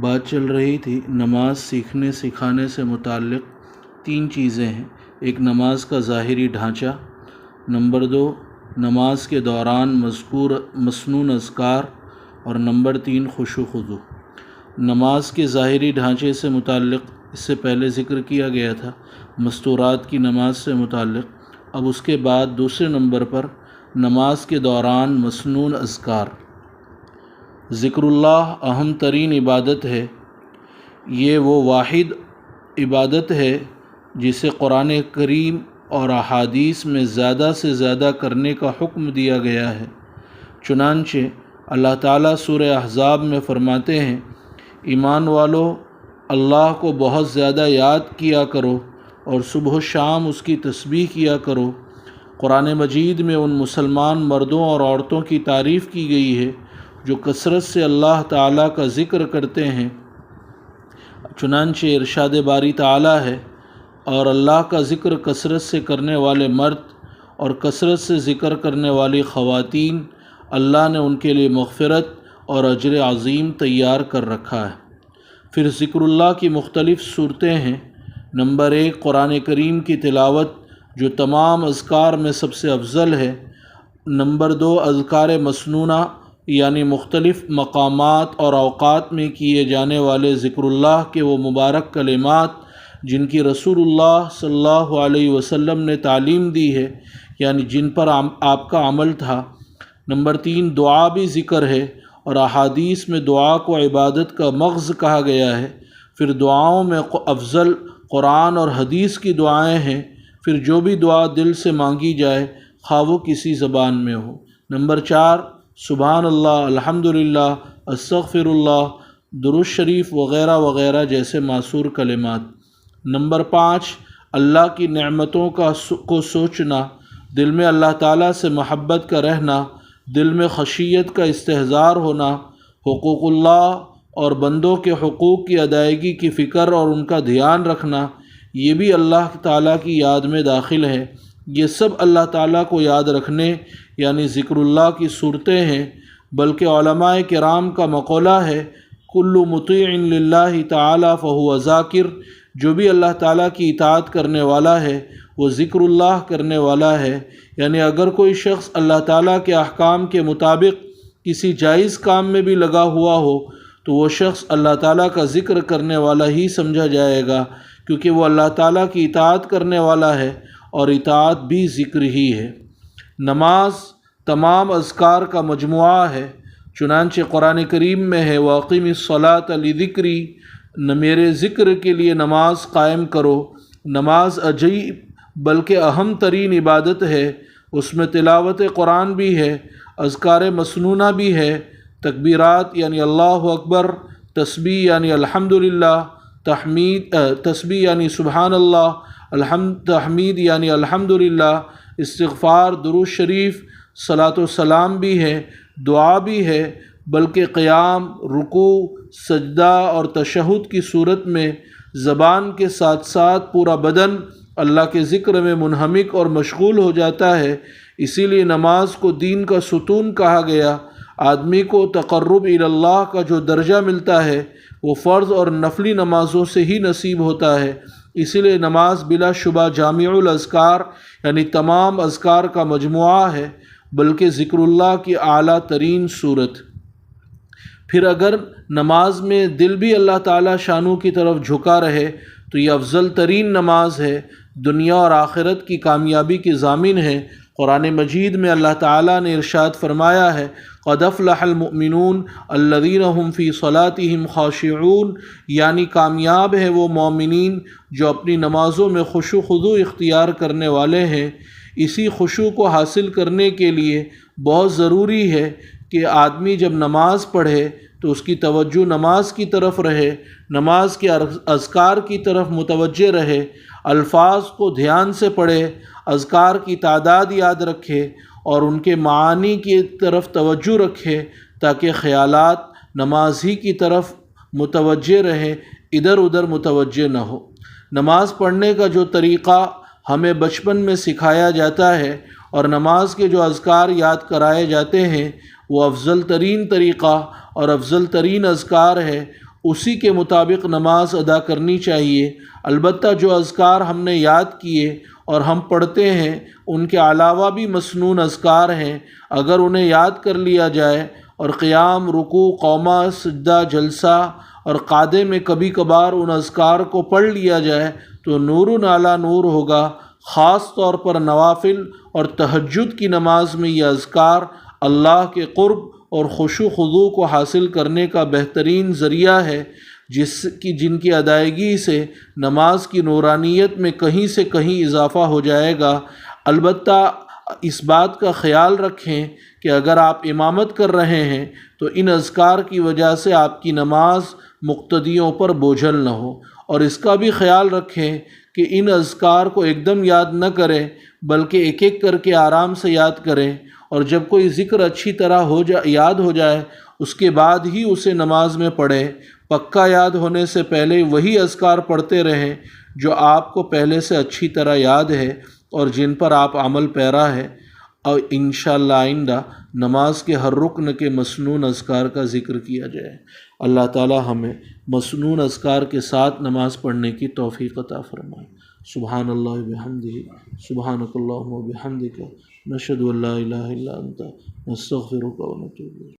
بات چل رہی تھی نماز سیکھنے سکھانے سے متعلق تین چیزیں ہیں۔ ایک نماز کا ظاہری ڈھانچہ، نمبر دو نماز کے دوران مذکور مسنون اذکار، اور نمبر تین خشوع و خضوع۔ نماز کے ظاہری ڈھانچے سے متعلق اس سے پہلے ذکر کیا گیا تھا، مستورات کی نماز سے متعلق۔ اب اس کے بعد دوسرے نمبر پر نماز کے دوران مسنون اذکار۔ ذکر اللہ اہم ترین عبادت ہے۔ یہ وہ واحد عبادت ہے جسے قرآن کریم اور احادیث میں زیادہ سے زیادہ کرنے کا حکم دیا گیا ہے۔ چنانچہ اللہ تعالیٰ سورہ احزاب میں فرماتے ہیں، ایمان والو اللہ کو بہت زیادہ یاد کیا کرو اور صبح و شام اس کی تسبیح کیا کرو۔ قرآن مجید میں ان مسلمان مردوں اور عورتوں کی تعریف کی گئی ہے جو کثرت سے اللہ تعالیٰ کا ذکر کرتے ہیں۔ چنانچہ ارشاد باری تعالیٰ ہے، اور اللہ کا ذکر کثرت سے کرنے والے مرد اور کثرت سے ذکر کرنے والی خواتین، اللہ نے ان کے لیے مغفرت اور اجر عظیم تیار کر رکھا ہے۔ پھر ذکر اللہ کی مختلف صورتیں ہیں۔ نمبر ایک قرآن کریم کی تلاوت جو تمام اذکار میں سب سے افضل ہے۔ نمبر دو اذکار مسنونہ یعنی مختلف مقامات اور اوقات میں کیے جانے والے ذکر اللہ کے وہ مبارک کلمات جن کی رسول اللہ صلی اللہ علیہ وسلم نے تعلیم دی ہے، یعنی جن پر آپ کا عمل تھا۔ نمبر تین دعا بھی ذکر ہے، اور احادیث میں دعا کو عبادت کا مغز کہا گیا ہے۔ پھر دعاؤں میں افضل قرآن اور حدیث کی دعائیں ہیں۔ پھر جو بھی دعا دل سے مانگی جائے، خواہ وہ کسی زبان میں ہو۔ نمبر چار سبحان اللہ، الحمدللہ، استغفر اللہ، درود شریف وغیرہ وغیرہ جیسے معصور کلمات۔ نمبر پانچ اللہ کی نعمتوں کو سوچنا، دل میں اللہ تعالیٰ سے محبت کا رہنا، دل میں خشیت کا استحضار ہونا، حقوق اللہ اور بندوں کے حقوق کی ادائیگی کی فکر اور ان کا دھیان رکھنا، یہ بھی اللہ تعالیٰ کی یاد میں داخل ہے۔ یہ سب اللہ تعالیٰ کو یاد رکھنے یعنی ذکر اللہ کی صورتیں ہیں۔ بلکہ علماء کرام کا مقولہ ہے، کل مطیع للہ تعالیٰ فہو ذاکر، جو بھی اللہ تعالیٰ کی اطاعت کرنے والا ہے وہ ذکر اللہ کرنے والا ہے۔ یعنی اگر کوئی شخص اللہ تعالیٰ کے احکام کے مطابق کسی جائز کام میں بھی لگا ہوا ہو تو وہ شخص اللہ تعالیٰ کا ذکر کرنے والا ہی سمجھا جائے گا، کیونکہ وہ اللہ تعالیٰ کی اطاعت کرنے والا ہے، اور اطاعت بھی ذکر ہی ہے۔ نماز تمام اذکار کا مجموعہ ہے۔ چنانچہ قرآن کریم میں ہے، وَأَقِمِ الصَّلَاةَ لِذِكْرِي، میرے ذکر کے لیے نماز قائم کرو۔ نماز عجیب بلکہ اہم ترین عبادت ہے۔ اس میں تلاوت قرآن بھی ہے، اذکار مسنونہ بھی ہے، تکبیرات یعنی اللہ اکبر، تسبیح یعنی الحمدللہ، تسبیح یعنی سبحان اللہ، تحمید یعنی الحمدللہ، استغفار، درود شریف، صلاۃ و سلام بھی ہے، دعا بھی ہے، بلکہ قیام، رکوع، سجدہ اور تشہد کی صورت میں زبان کے ساتھ ساتھ پورا بدن اللہ کے ذکر میں منہمک اور مشغول ہو جاتا ہے۔ اسی لیے نماز کو دین کا ستون کہا گیا۔ آدمی کو تقرب اللہ کا جو درجہ ملتا ہے وہ فرض اور نفلی نمازوں سے ہی نصیب ہوتا ہے۔ اسی لیے نماز بلا شبہ جامع الاذکار یعنی تمام اذکار کا مجموعہ ہے، بلکہ ذکر اللہ کی اعلیٰ ترین صورت۔ پھر اگر نماز میں دل بھی اللہ تعالیٰ شانوں کی طرف جھکا رہے تو یہ افضل ترین نماز ہے، دنیا اور آخرت کی کامیابی کی ضامن ہے۔ قرآن مجید میں اللہ تعالیٰ نے ارشاد فرمایا ہے، قد افلح المؤمنون الذین هم فی صلاتهم خاشعون، یعنی کامیاب ہیں وہ مومنین جو اپنی نمازوں میں خشوع و خضوع اختیار کرنے والے ہیں۔ اسی خشوع کو حاصل کرنے کے لیے بہت ضروری ہے کہ آدمی جب نماز پڑھے تو اس کی توجہ نماز کی طرف رہے، نماز کے اذکار کی طرف متوجہ رہے، الفاظ کو دھیان سے پڑھے، اذکار کی تعداد یاد رکھے اور ان کے معانی کی طرف توجہ رکھے، تاکہ خیالات نماز ہی کی طرف متوجہ رہیں، ادھر ادھر متوجہ نہ ہو۔ نماز پڑھنے کا جو طریقہ ہمیں بچپن میں سکھایا جاتا ہے اور نماز کے جو اذکار یاد کرائے جاتے ہیں وہ افضل ترین طریقہ اور افضل ترین اذکار ہے، اسی کے مطابق نماز ادا کرنی چاہیے۔ البتہ جو اذکار ہم نے یاد کیے اور ہم پڑھتے ہیں ان کے علاوہ بھی مسنون اذکار ہیں، اگر انہیں یاد کر لیا جائے اور قیام، رکوع، قومہ، سجدہ، جلسہ اور قعدے میں کبھی کبھار ان اذکار کو پڑھ لیا جائے تو نور علی نور ہوگا۔ خاص طور پر نوافل اور تہجد کی نماز میں یہ اذکار اللہ کے قرب اور خشوع و خضوع کو حاصل کرنے کا بہترین ذریعہ ہے، جن کی ادائیگی سے نماز کی نورانیت میں کہیں سے کہیں اضافہ ہو جائے گا۔ البتہ اس بات کا خیال رکھیں کہ اگر آپ امامت کر رہے ہیں تو ان اذکار کی وجہ سے آپ کی نماز مقتدیوں پر بوجھل نہ ہو، اور اس کا بھی خیال رکھیں کہ ان اذکار کو ایک دم یاد نہ کریں بلکہ ایک ایک کر کے آرام سے یاد کریں، اور جب کوئی ذکر اچھی طرح یاد ہو جائے اس کے بعد ہی اسے نماز میں پڑھیں۔ پکا یاد ہونے سے پہلے وہی اذکار پڑھتے رہیں جو آپ کو پہلے سے اچھی طرح یاد ہے اور جن پر آپ عمل پیرا ہے، اور انشاءاللہ آئندہ نماز کے ہر رکن کے مسنون اذکار کا ذکر کیا جائے۔ اللہ تعالی ہمیں مسنون اذکار کے ساتھ نماز پڑھنے کی توفیق عطا فرمائے۔ سبحان اللہ بحمدہ، سبحانک اللہم وبحمدک، نشہد ان لا الہ الا انت، نستغفرک ونتوب الیک۔